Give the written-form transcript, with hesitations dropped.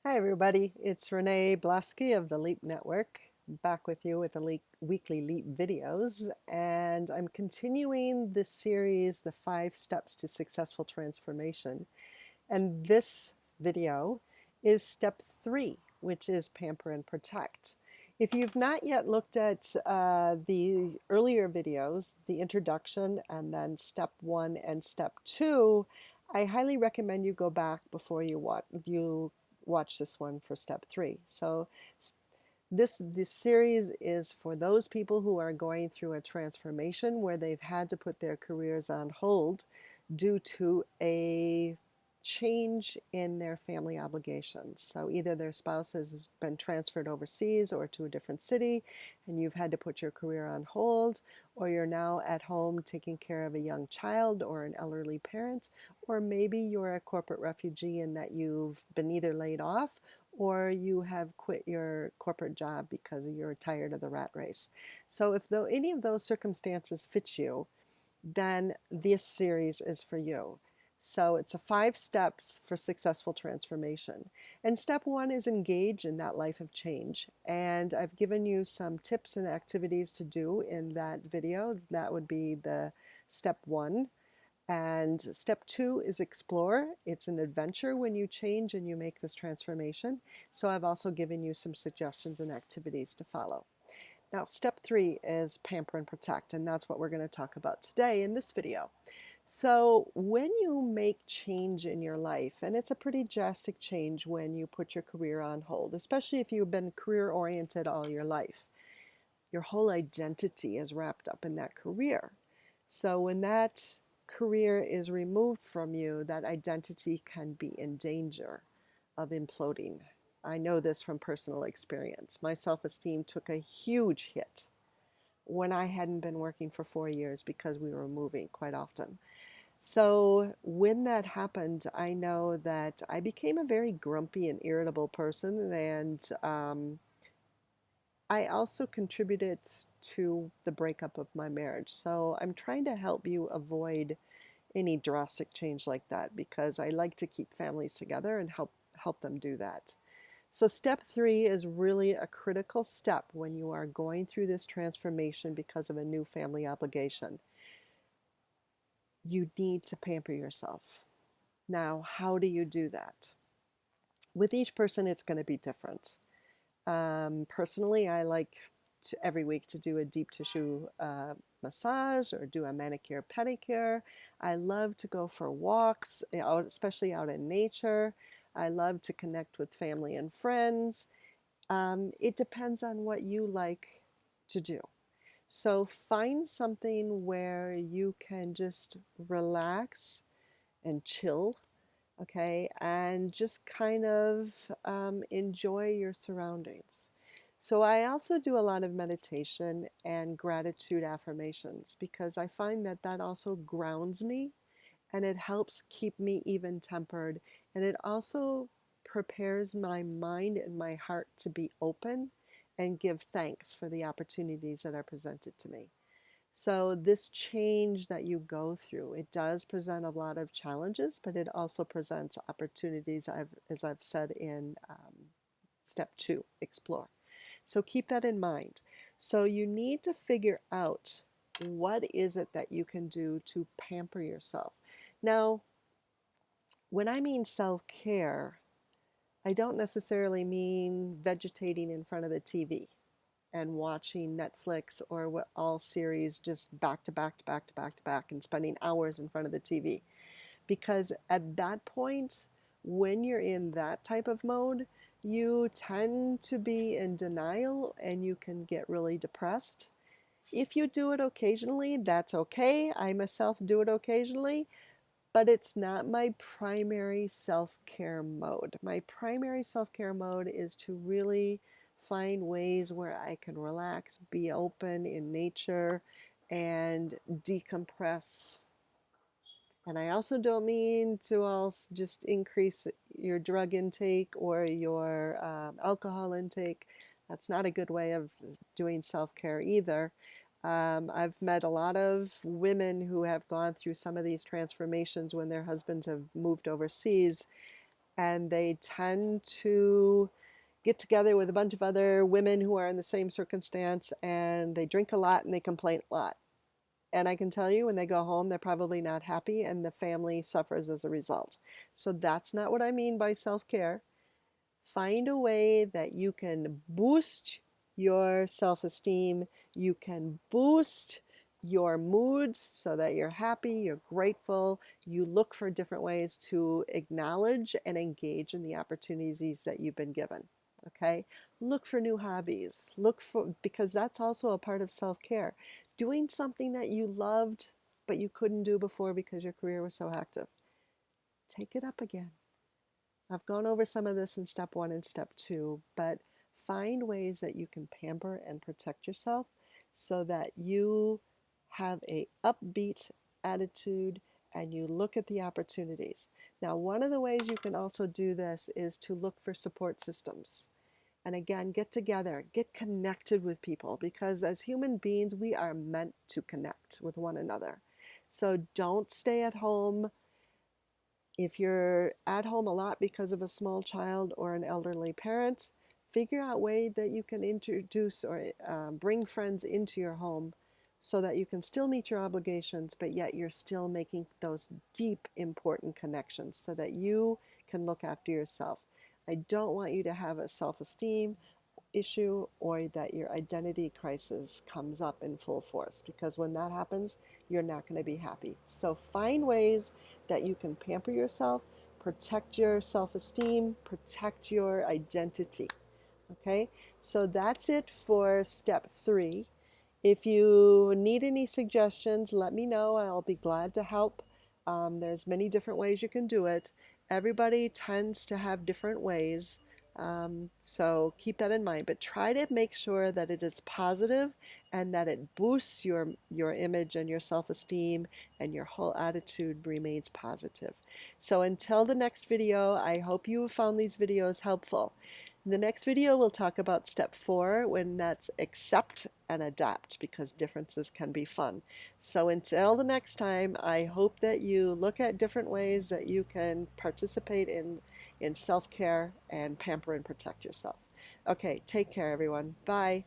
Hi, everybody. It's Renee Blasky of the Leap Network, back with you with the weekly Leap videos. And I'm continuing this series, The 5 Steps to Successful Transformation. And this video is step 3, which is Pamper and Protect. If you've not yet looked at the earlier videos, the introduction, and then step 1 and step 2, I highly recommend you go back before you watch this one for step 3. So this series is for those people who are going through a transformation where they've had to put their careers on hold due to a change in their family obligations. So either their spouse has been transferred overseas or to a different city and you've had to put your career on hold, or you're now at home taking care of a young child or an elderly parent, or maybe you're a corporate refugee in that you've been either laid off or you have quit your corporate job because you're tired of the rat race. So if though any of those circumstances fit you, then this series is for you. So it's a 5 steps for successful transformation. And step 1 is engage in that life of change. And I've given you some tips and activities to do in that video. That would be the step 1. And step 2 is explore. It's an adventure when you change and you make this transformation. So I've also given you some suggestions and activities to follow. Now, step 3 is pamper and protect, and that's what we're going to talk about today in this video. So when you make change in your life, and it's a pretty drastic change when you put your career on hold, especially if you've been career oriented all your life, your whole identity is wrapped up in that career. So when that career is removed from you, that identity can be in danger of imploding. I know this from personal experience. My self-esteem took a huge hit when I hadn't been working for 4 years because we were moving quite often. So when that happened, I know that I became a very grumpy and irritable person, and I also contributed to the breakup of my marriage. So I'm trying to help you avoid any drastic change like that because I like to keep families together and help them do that. So step 3 is really a critical step when you are going through this transformation because of a new family obligation. You need to pamper yourself. Now, how do you do that? With each person, it's going to be different. Personally, I like every week to do a deep tissue massage or do a manicure pedicure. I love to go for walks, especially out in nature. I love to connect with family and friends. It depends on what you like to do. So find something where you can just relax and chill, okay, and just kind of enjoy your surroundings. So I also do a lot of meditation and gratitude affirmations because I find that that also grounds me and it helps keep me even tempered, and it also prepares my mind and my heart to be open and give thanks for the opportunities that are presented to me. So this change that you go through, it does present a lot of challenges, but it also presents opportunities, as I've said in step 2, explore. So keep that in mind. So you need to figure out what is it that you can do to pamper yourself. Now, when I mean self-care, I don't necessarily mean vegetating in front of the TV and watching Netflix or what all series just back to back to back to back to back and spending hours in front of the TV. Because at that point, when you're in that type of mode, you tend to be in denial and you can get really depressed. If you do it occasionally, that's okay. I myself do it occasionally, but it's not my primary self-care mode. My primary self-care mode is to really find ways where I can relax, be open in nature, and decompress. And I also don't mean to also just increase your drug intake or your alcohol intake. That's not a good way of doing self-care either. I've met a lot of women who have gone through some of these transformations when their husbands have moved overseas, and they tend to get together with a bunch of other women who are in the same circumstance, and they drink a lot and they complain a lot. And I can tell you when they go home, they're probably not happy and the family suffers as a result. So that's not what I mean by self care. Find a way that you can boost your self esteem, you can boost your mood so that you're happy, you're grateful. You look for different ways to acknowledge and engage in the opportunities that you've been given. Okay? Look for new hobbies. Look for, because that's also a part of self care. Doing something that you loved but you couldn't do before because your career was so active. Take it up again. I've gone over some of this in step 1 and step 2, but find ways that you can pamper and protect yourself so that you have a upbeat attitude and you look at the opportunities. Now, one of the ways you can also do this is to look for support systems. And again, get together, get connected with people, because as human beings, we are meant to connect with one another. So don't stay at home. If you're at home a lot because of a small child or an elderly parent, figure out a way that you can introduce or bring friends into your home so that you can still meet your obligations, but yet you're still making those deep, important connections so that you can look after yourself. I don't want you to have a self-esteem issue or that your identity crisis comes up in full force, because when that happens, you're not going to be happy. So find ways that you can pamper yourself, protect your self esteem, protect your identity. Okay, so that's it for step 3. If you need any suggestions, let me know. I'll be glad to help. There's many different ways you can do it. Everybody tends to have different ways, so keep that in mind. But try to make sure that it is positive and that it boosts your image and your self-esteem and your whole attitude remains positive. So until the next video, I hope you found these videos helpful. In the next video, we'll talk about step 4, when that's accept and adapt, because differences can be fun. So until the next time, I hope that you look at different ways that you can participate in self-care and pamper and protect yourself. Okay, take care, everyone. Bye.